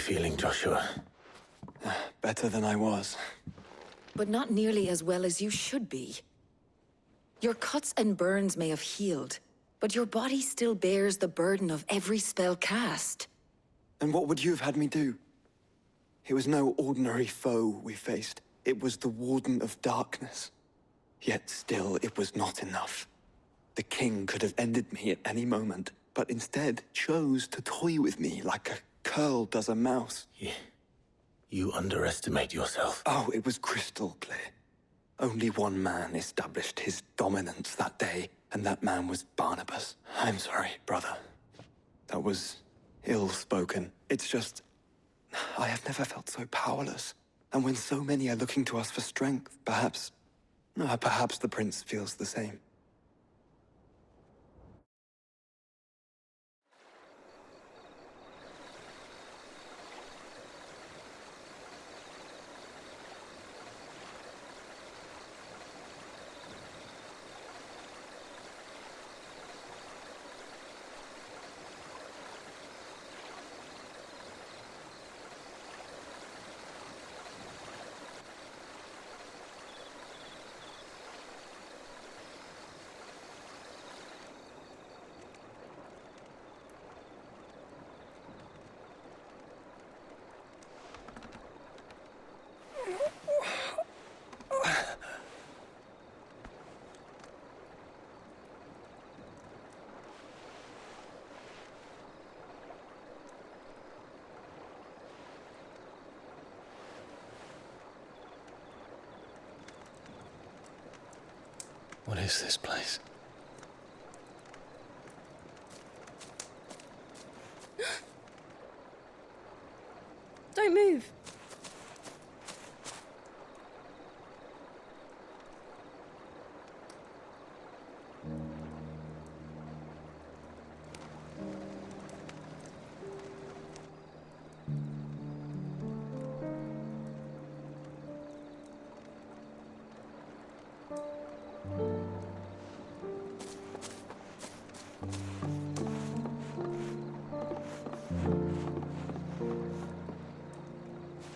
feeling, Joshua? Better than I was. But not nearly as well as you should be. Your cuts and burns may have healed, but your body still bears the burden of every spell cast. And what would you have had me do? It was no ordinary foe we faced. It was the Warden of Darkness. Yet still, it was not enough. The king could have ended me at any moment, but instead chose to toy with me like a curl does a mouse. Yeah. You underestimate yourself. Oh, it was crystal clear. Only one man established his dominance that day, and that man was Barnabas. I'm sorry, brother. That was ill-spoken. It's just, I have never felt so powerless. And when so many are looking to us for strength, perhaps the prince feels the same. What is this place? Don't move.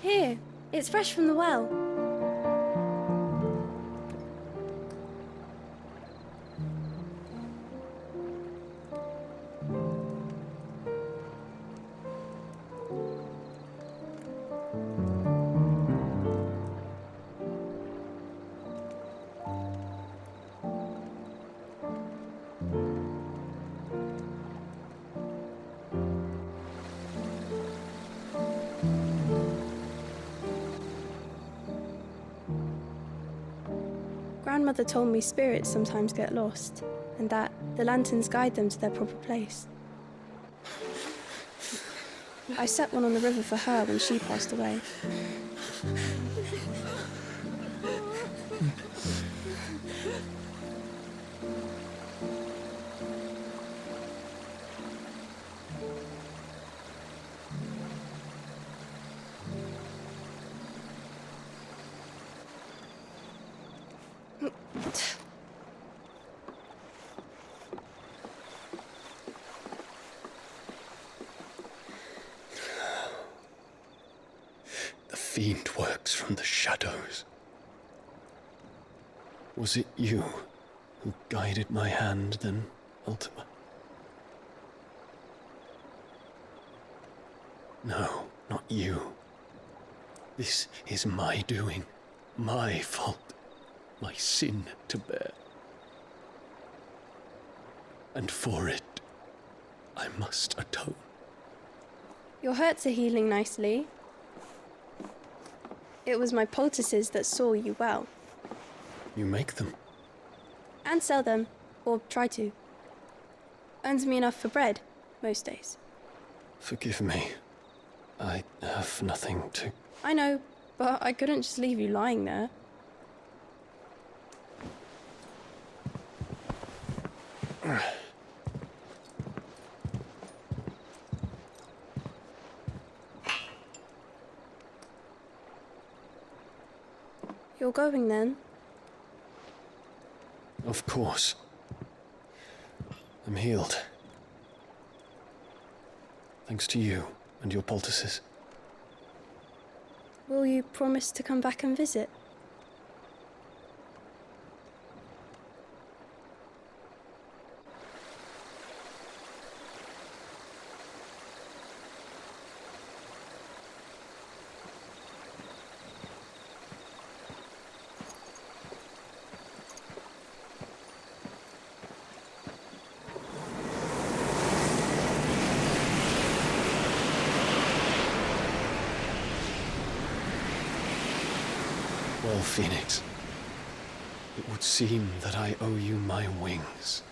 Here, it's fresh from the well. Grandmother told me spirits sometimes get lost, and that the lanterns guide them to their proper place. I set one on the river for her when she passed away. The fiend works from the shadows. Was it you who guided my hand then, Ultima? No, not you. This is my doing, my fault, my sin to bear. And for it, I must atone. Your hurts are healing nicely. It was my poultices that saw you well. You make them? And sell them, or try to. Earns me enough for bread, most days. Forgive me. I have nothing to... I know, but I couldn't just leave you lying there. You're going then? Of course. I'm healed. Thanks to you and your poultices. Will you promise to come back and visit? Well, Phoenix, it would seem that I owe you my wings.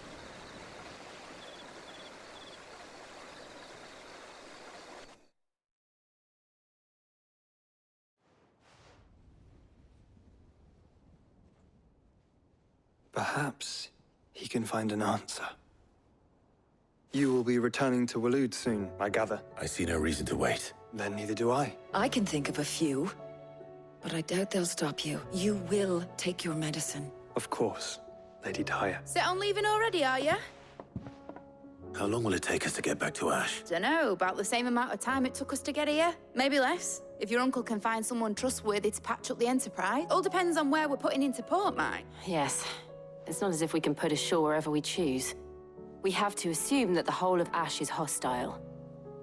Perhaps he can find an answer. You will be returning to Waloed soon, I gather. I see no reason to wait. Then neither do I. I can think of a few, but I doubt they'll stop you. You will take your medicine. Of course, Lady Daya. Set on leaving already, are you? How long will it take us to get back to Ash? Dunno, about the same amount of time it took us to get here. Maybe less, if your uncle can find someone trustworthy to patch up the Enterprise. All depends on where we're putting into port, mate. Yes. It's not as if we can put ashore wherever we choose. We have to assume that the whole of Ash is hostile,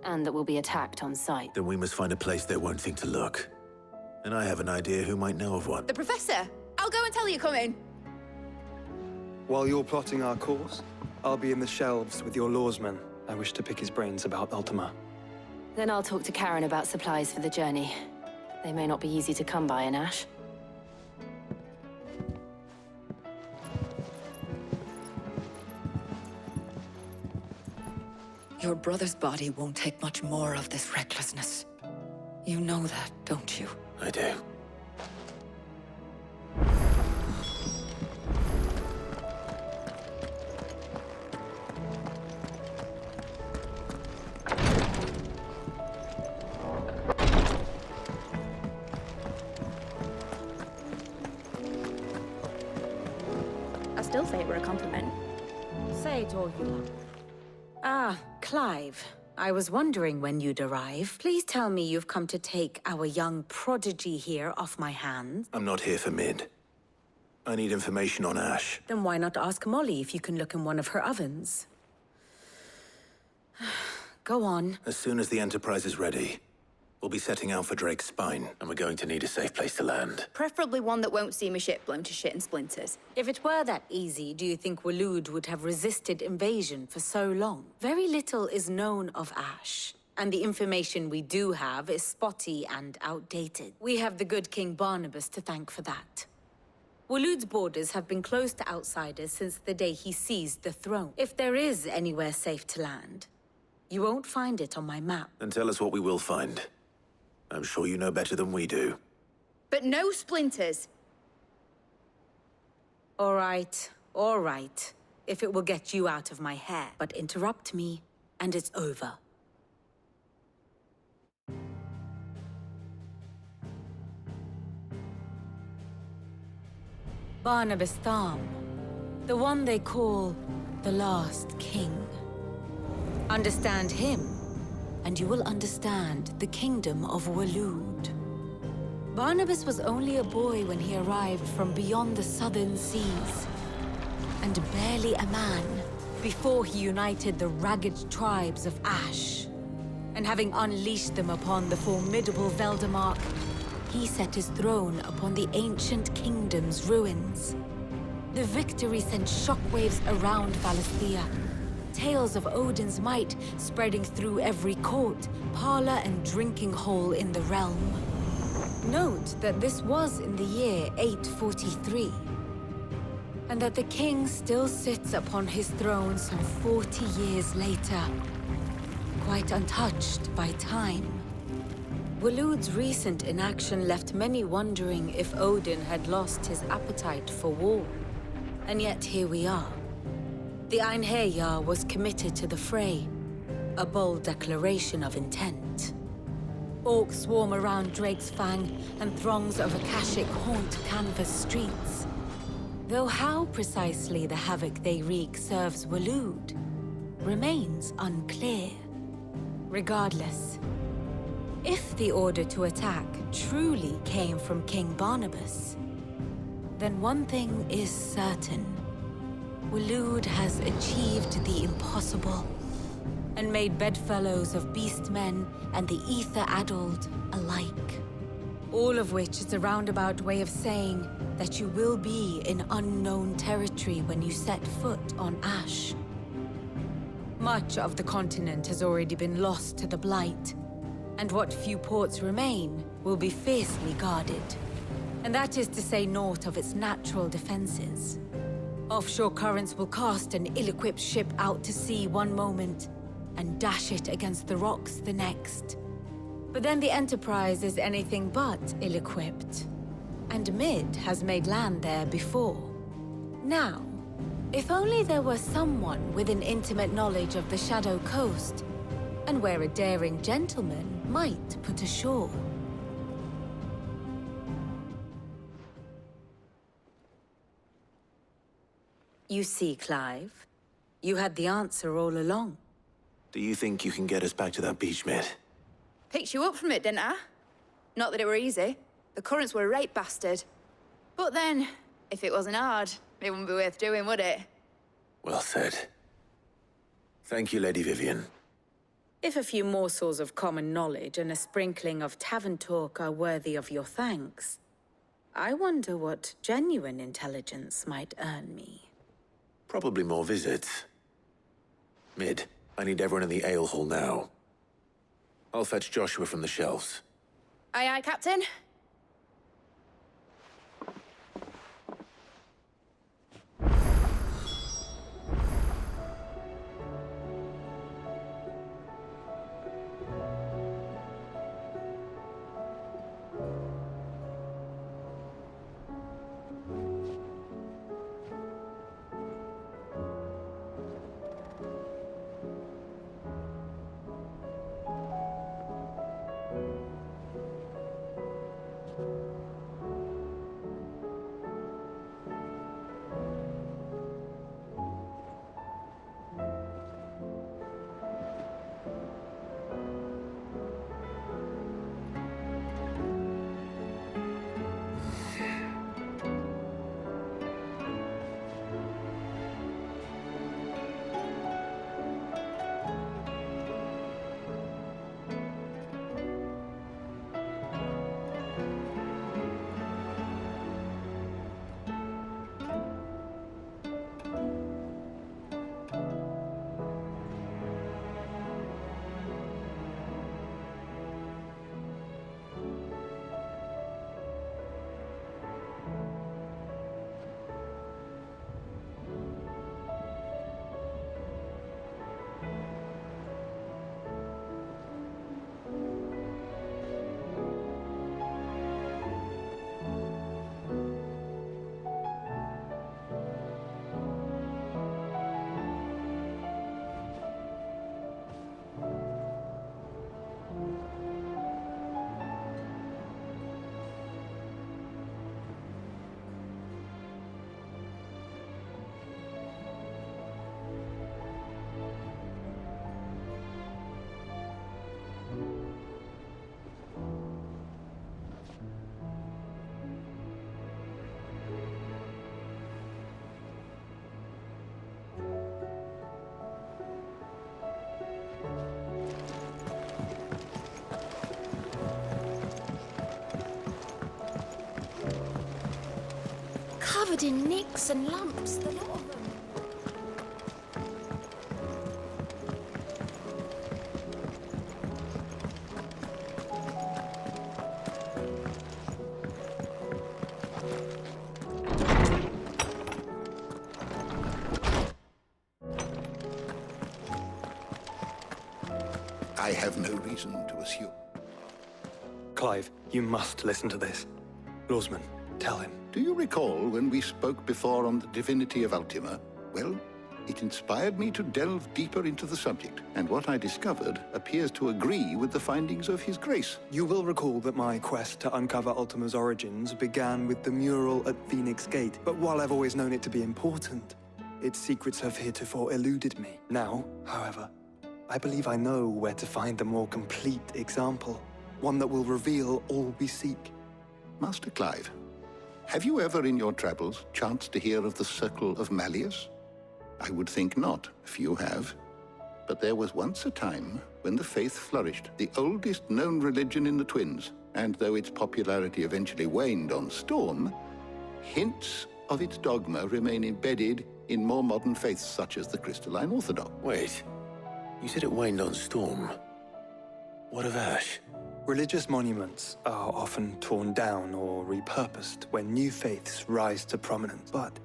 and that we'll be attacked on sight. Then we must find a place they won't think to look. And I have an idea who might know of one. The Professor! I'll go and tell you coming. While you're plotting our course, I'll be in the shelves with your lawsman. I wish to pick his brains about Ultima. Then I'll talk to Karen about supplies for the journey. They may not be easy to come by in Ash. Your brother's body won't take much more of this recklessness. You know that, don't you? I do. I still say it were a compliment. Say it all you like. Ah, Clive. I was wondering when you'd arrive. Please tell me you've come to take our young prodigy here off my hands. I'm not here for Mid. I need information on Ash. Then why not ask Molly if you can look in one of her ovens? Go on. As soon as the Enterprise is ready, we'll be setting out for Drake's Spine, and we're going to need a safe place to land. Preferably one that won't see my ship blown to shit and splinters. If it were that easy, do you think Waloed would have resisted invasion for so long? Very little is known of Ash, and the information we do have is spotty and outdated. We have the good King Barnabas to thank for that. Waloed's borders have been closed to outsiders since the day he seized the throne. If there is anywhere safe to land, you won't find it on my map. Then tell us what we will find. I'm sure you know better than we do. But no splinters. All right. If it will get you out of my hair. But interrupt me, and it's over. Barnabas Tham, the one they call the Last King. Understand him, and you will understand the kingdom of Waloed. Barnabas was only a boy when he arrived from beyond the southern seas, and barely a man before he united the ragged tribes of Ash. And having unleashed them upon the formidable Veldamark, he set his throne upon the ancient kingdom's ruins. The victory sent shockwaves around Valisthea, tales of Odin's might spreading through every court, parlor, and drinking hole in the realm. Note that this was in the year 843, and that the king still sits upon his throne some 40 years later, quite untouched by time. Waloed's recent inaction left many wondering if Odin had lost his appetite for war. And yet here we are. The Einherjar was committed to the fray, a bold declaration of intent. Orcs swarm around Drake's Fang, and throngs of Akashic haunt canvas streets. Though how precisely the havoc they wreak serves Waloed remains unclear. Regardless, If the order to attack truly came from King Barnabas, then one thing is certain. Waloed has achieved the impossible, and made bedfellows of beastmen and the ether-addled alike. All of which is a roundabout way of saying that you will be in unknown territory when you set foot on Ash. Much of the continent has already been lost to the Blight, and what few ports remain will be fiercely guarded. And that is to say naught of its natural defenses. Offshore currents will cast an ill-equipped ship out to sea one moment, and dash it against the rocks the next. But then the Enterprise is anything but ill-equipped. And Mid has made land there before. Now, if only there were someone with an intimate knowledge of the Shadow Coast, and where a daring gentleman might put ashore. You see, Clive, you had the answer all along. Do you think you can get us back to that beach, Mid? Picked you up from it, didn't I? Not that it were easy. The currents were a right bastard. But then, if it wasn't hard, it wouldn't be worth doing, would it? Well said. Thank you, Lady Vivian. If a few morsels of common knowledge and a sprinkling of tavern talk are worthy of your thanks, I wonder what genuine intelligence might earn me. Probably more visits. Mid, I need everyone in the ale hall now. I'll fetch Joshua from the shelves. Aye, aye, Captain. Covered in nicks and lumps, the lot of them. I have no reason to assume. Clive, you must listen to this. Lawsman, tell him. Do you recall when we spoke before on the divinity of Ultima? Well, it inspired me to delve deeper into the subject, and what I discovered appears to agree with the findings of His Grace. You will recall that my quest to uncover Ultima's origins began with the mural at Phoenix Gate, but while I've always known it to be important, its secrets have heretofore eluded me. Now, however, I believe I know where to find the more complete example. One that will reveal all we seek. Master Clive, have you ever in your travels chanced to hear of the Circle of Malleus? I would think not, few have. But there was once a time when the faith flourished, the oldest known religion in the Twins, and though its popularity eventually waned on Storm, hints of its dogma remain embedded in more modern faiths such as the Crystalline Orthodox. Wait, you said it waned on Storm. What of Ash? Religious monuments are often torn down or repurposed when new faiths rise to prominence. But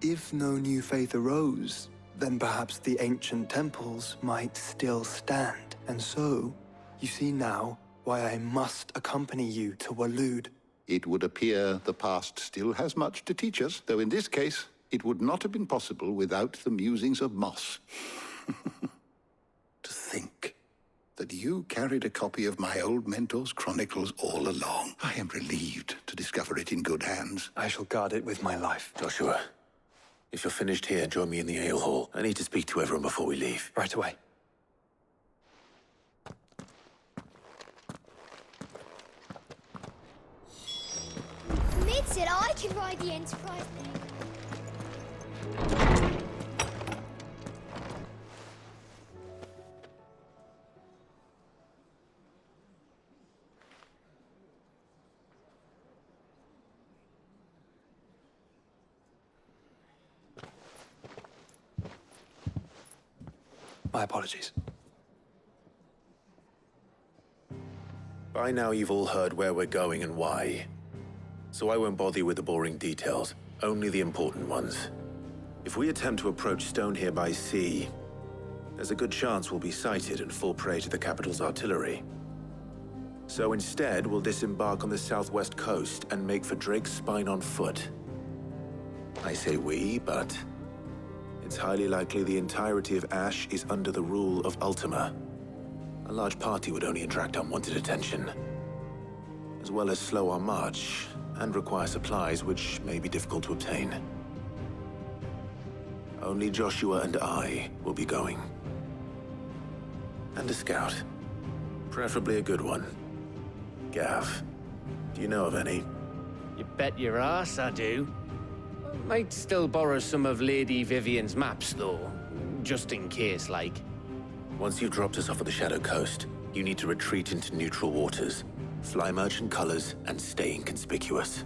if no new faith arose, then perhaps the ancient temples might still stand. And so, you see now why I must accompany you to Waloed. It would appear the past still has much to teach us, though in this case, it would not have been possible without the musings of Moss. To think that you carried a copy of my old mentor's chronicles all along. I am relieved to discover it in good hands. I shall guard it with my life. Joshua, if you're finished here, join me in the ale hall. I need to speak to everyone before we leave. Right away. Mid said I could ride the Enterprise thing. My apologies. By now you've all heard where we're going and why. So I won't bother you with the boring details, only the important ones. If we attempt to approach Stone here by sea, there's a good chance we'll be sighted and fall prey to the capital's artillery. So instead, we'll disembark on the southwest coast and make for Drake's Spine on foot. I say we, but it's highly likely the entirety of Ash is under the rule of Ultima. A large party would only attract unwanted attention, as well as slow our march and require supplies which may be difficult to obtain. Only Joshua and I will be going. And a scout. Preferably a good one. Gav, do you know of any? You bet your ass I do. Might still borrow some of Lady Vivian's maps, though. Just in case, like. Once you've dropped us off at the Shadow Coast, you need to retreat into neutral waters, fly merchant colors, and stay inconspicuous.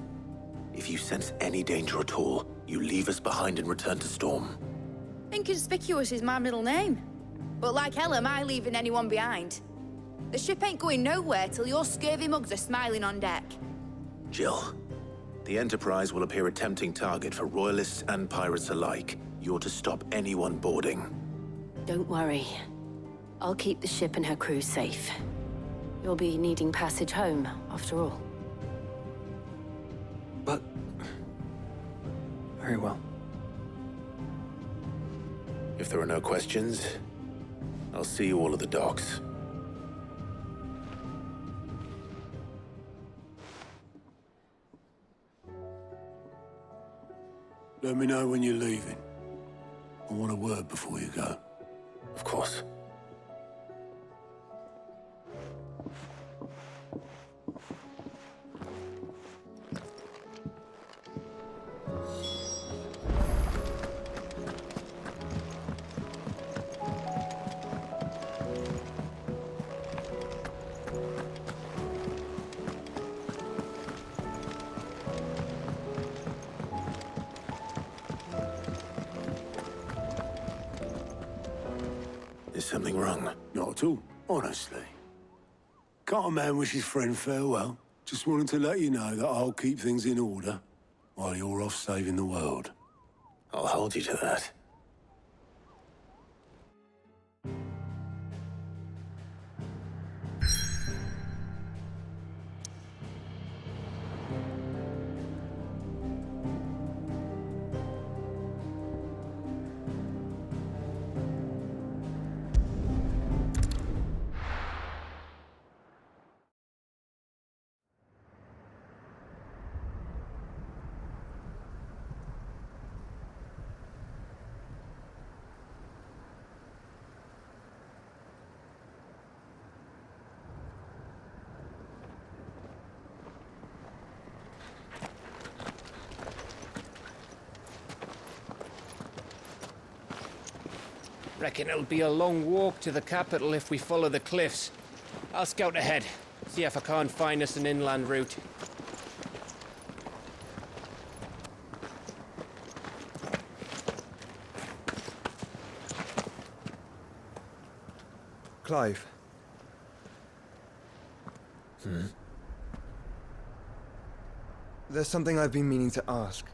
If you sense any danger at all, you leave us behind and return to Storm. Inconspicuous is my middle name. But like hell am I leaving anyone behind. The ship ain't going nowhere till your scurvy mugs are smiling on deck. Jill, the Enterprise will appear a tempting target for royalists and pirates alike. You're to stop anyone boarding. Don't worry. I'll keep the ship and her crew safe. You'll be needing passage home, after all. But... very well. If there are no questions, I'll see you all at the docks. Let me know when you're leaving. I want a word before you go. Of course. Is something wrong? Not at all, honestly. Can't a man wish his friend farewell? Just wanted to let you know that I'll keep things in order while you're off saving the world. I'll hold you to that. Reckon it'll be a long walk to the capital if we follow the cliffs. I'll scout ahead, see if I can't find us an inland route. Clive. There's something I've been meaning to ask.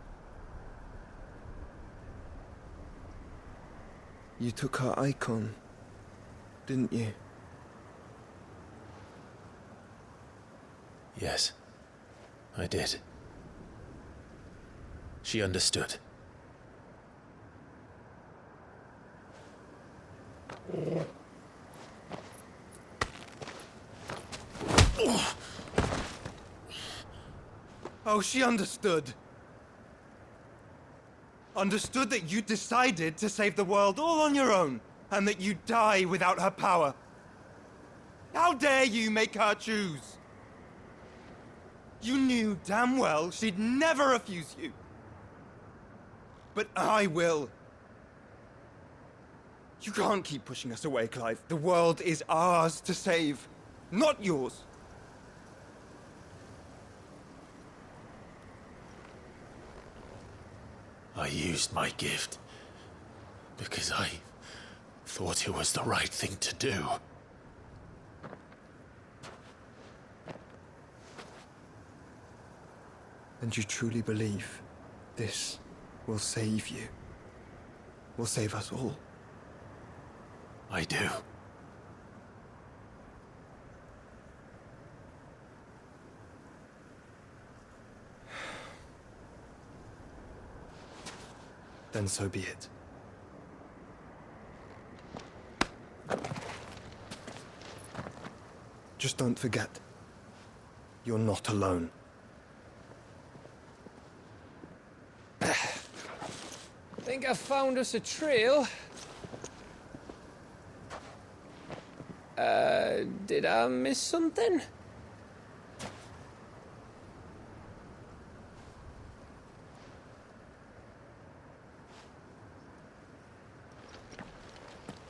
You took her icon, didn't you? Yes, I did. She understood. Oh, she understood. Understood that you decided to save the world all on your own, and that you'd die without her power. How dare you make her choose? You knew damn well she'd never refuse you. But I will. You can't keep pushing us away, Clive. The world is ours to save, not yours. I used my gift because I thought it was the right thing to do. And you truly believe this will save you? Will save us all? I do. Then so be it. Just don't forget, you're not alone. Think I found us a trail. Did I miss something?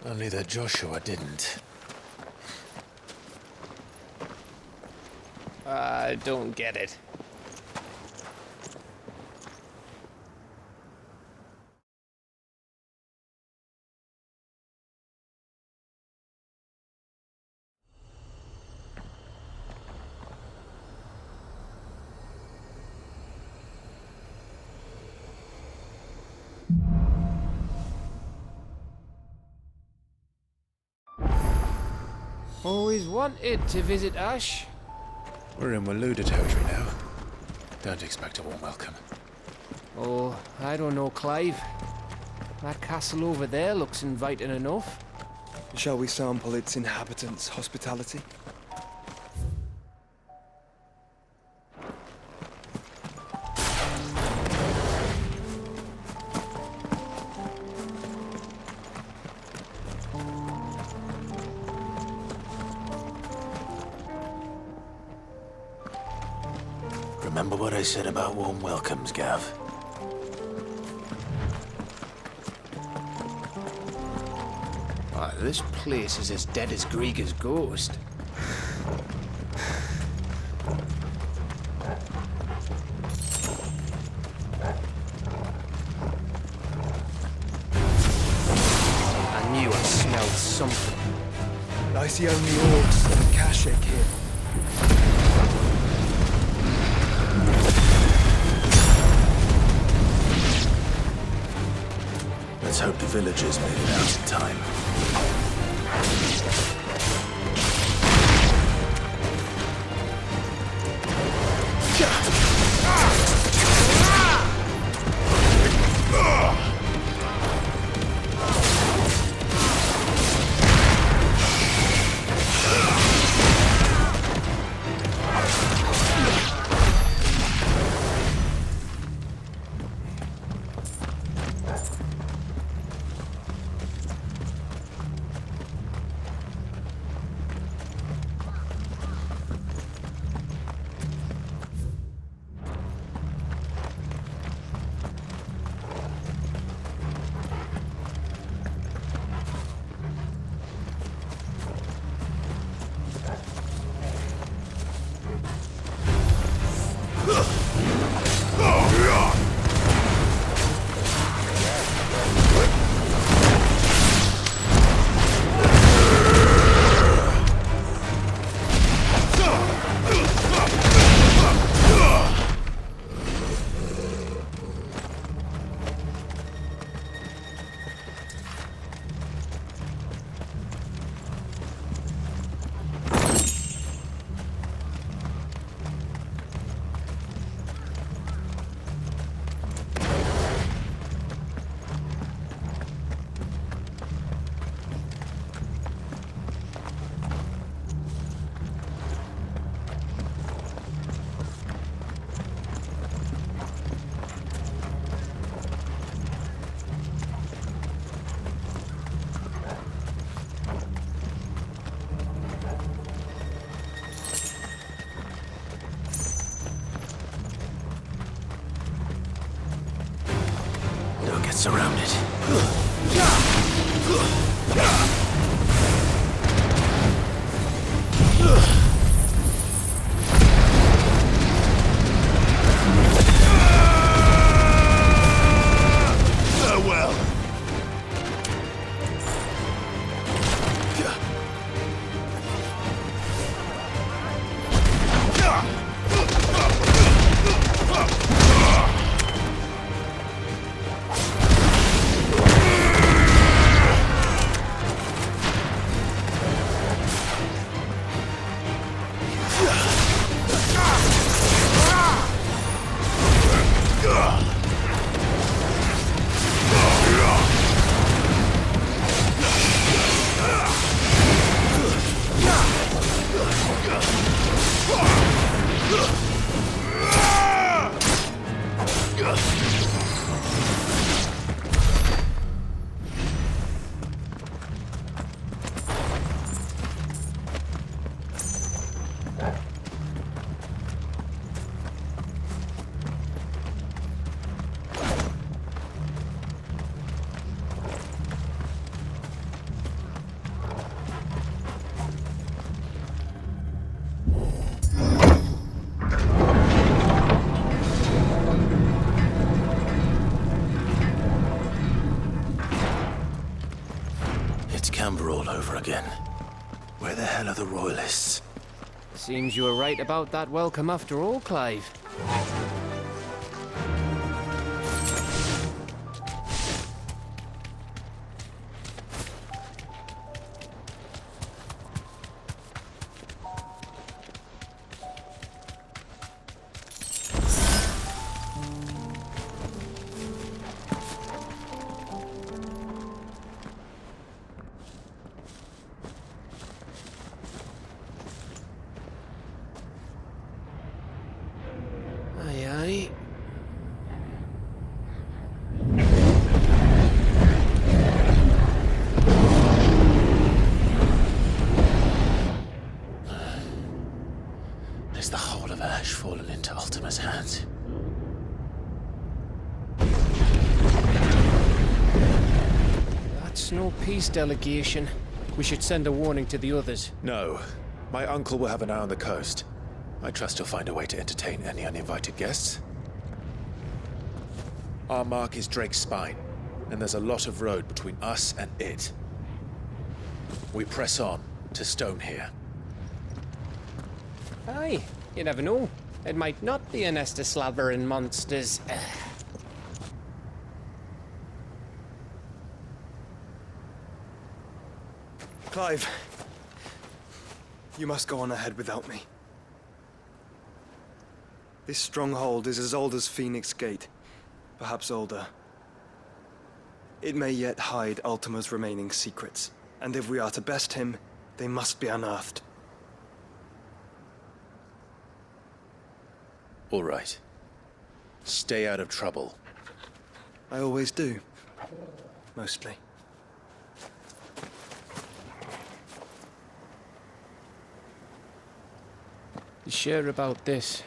Only that Joshua didn't. I don't get it. Always wanted to visit Ash. We're in Waluda territory now. Don't expect a warm welcome. Oh, I don't know, Clive. That castle over there looks inviting enough. Shall we sample its inhabitants' hospitality? Remember what I said about warm welcomes, Gav? Ah, this place is as dead as Grieger's ghost. I knew I smelled something. I see only orcs and Kashik here. Let's hope the villagers made it out in time. surrounded. Farewell. Camber all over again. Where the hell are the royalists? Seems you were right about that welcome after all, Clive. Is the whole of Ash fallen into Ultima's hands? That's no peace delegation. We should send a warning to the others. No. My uncle will have an eye on the coast. I trust he'll find a way to entertain any uninvited guests. Our mark is Drake's Spine, and there's a lot of road between us and it. We press on to Stone here. Aye, you never know. It might not be a nest of slavering monsters. Clive, you must go on ahead without me. This stronghold is as old as Phoenix Gate, perhaps older. It may yet hide Ultima's remaining secrets, and if we are to best him, they must be unearthed. All right. Stay out of trouble. I always do. Mostly. You sure about this?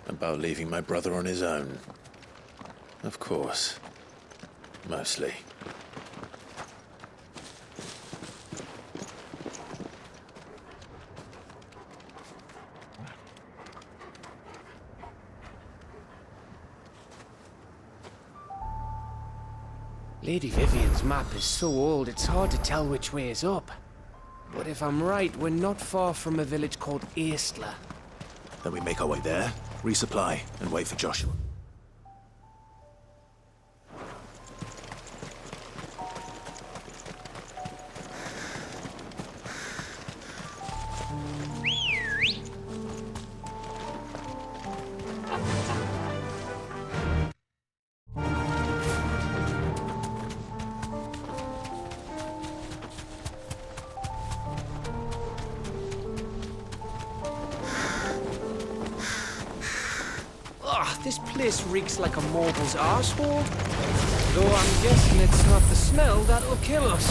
About leaving my brother on his own. Of course. Mostly. Lady Vivian's map is so old it's hard to tell which way is up. But if I'm right, we're not far from a village called Aistla. Then we make our way there, resupply, and wait for Joshua. This place reeks like a morble's arsehole. Though I'm guessing it's not the smell that'll kill us.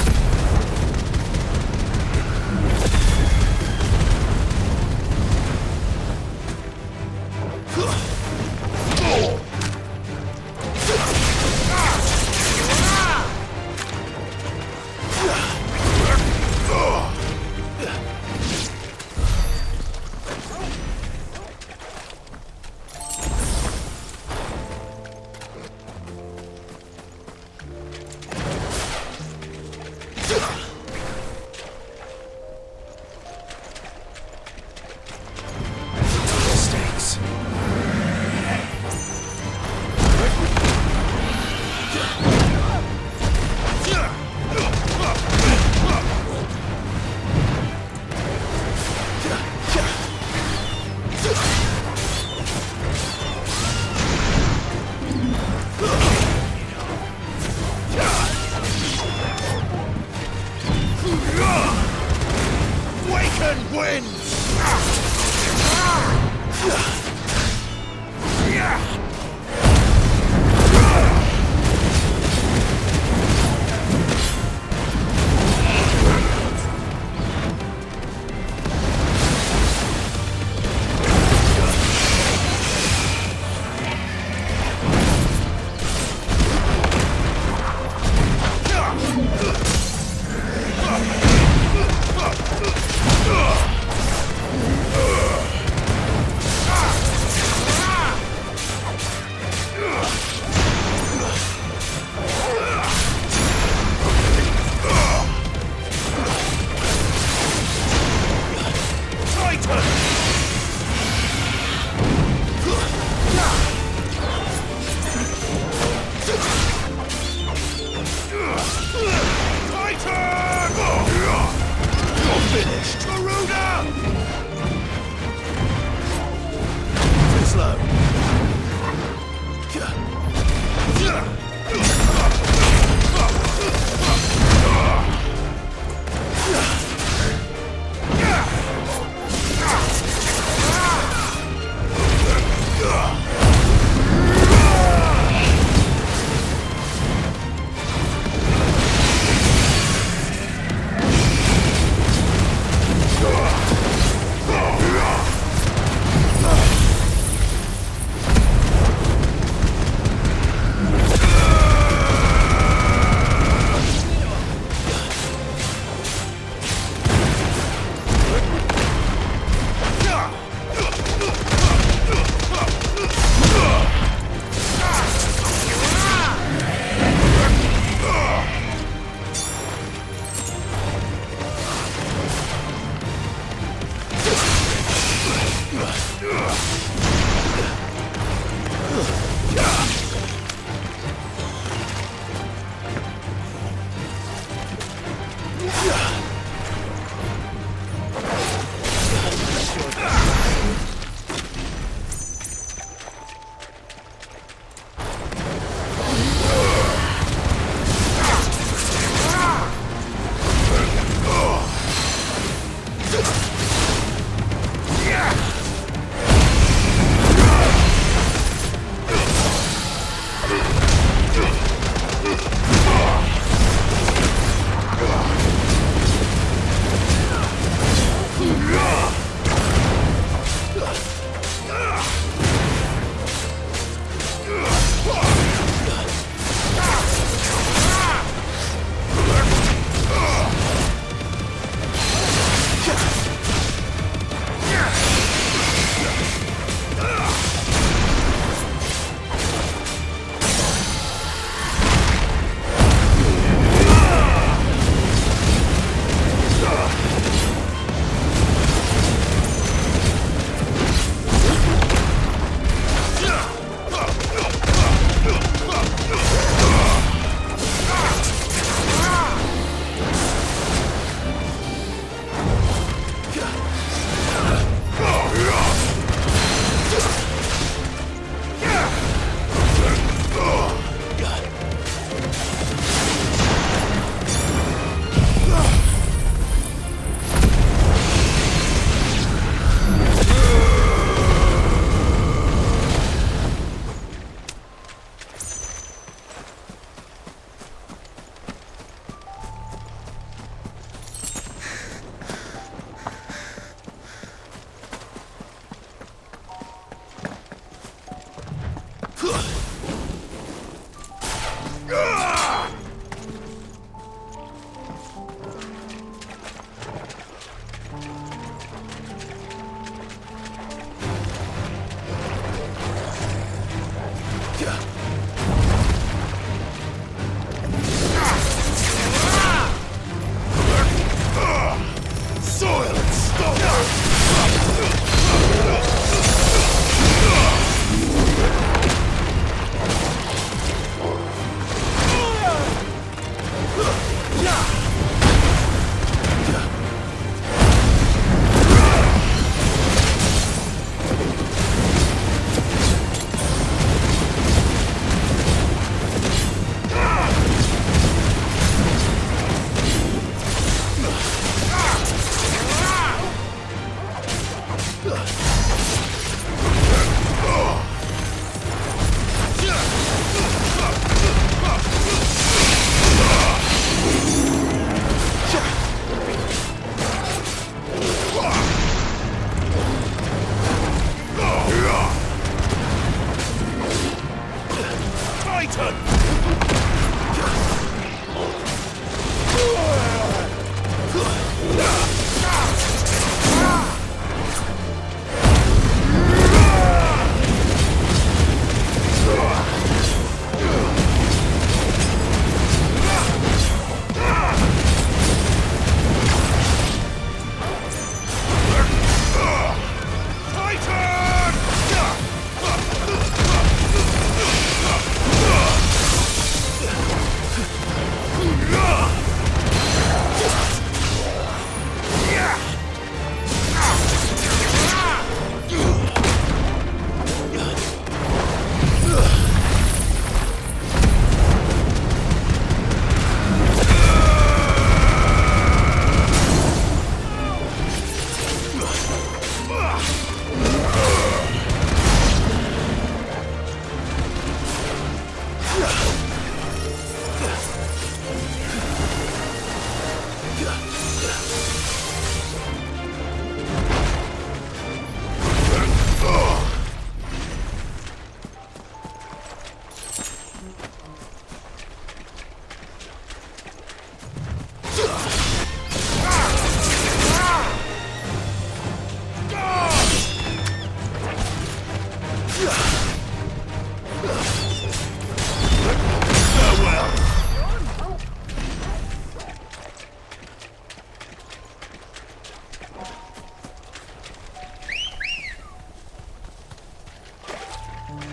Mistakes.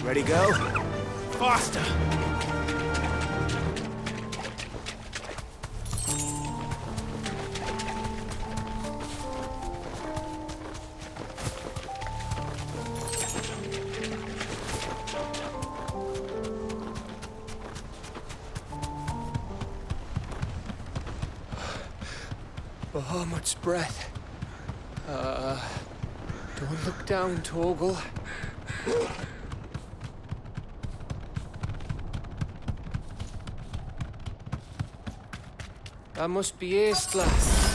Ready, go? Faster! Bahamut's breath. Don't look down, Torgal. That must be Ace, lass.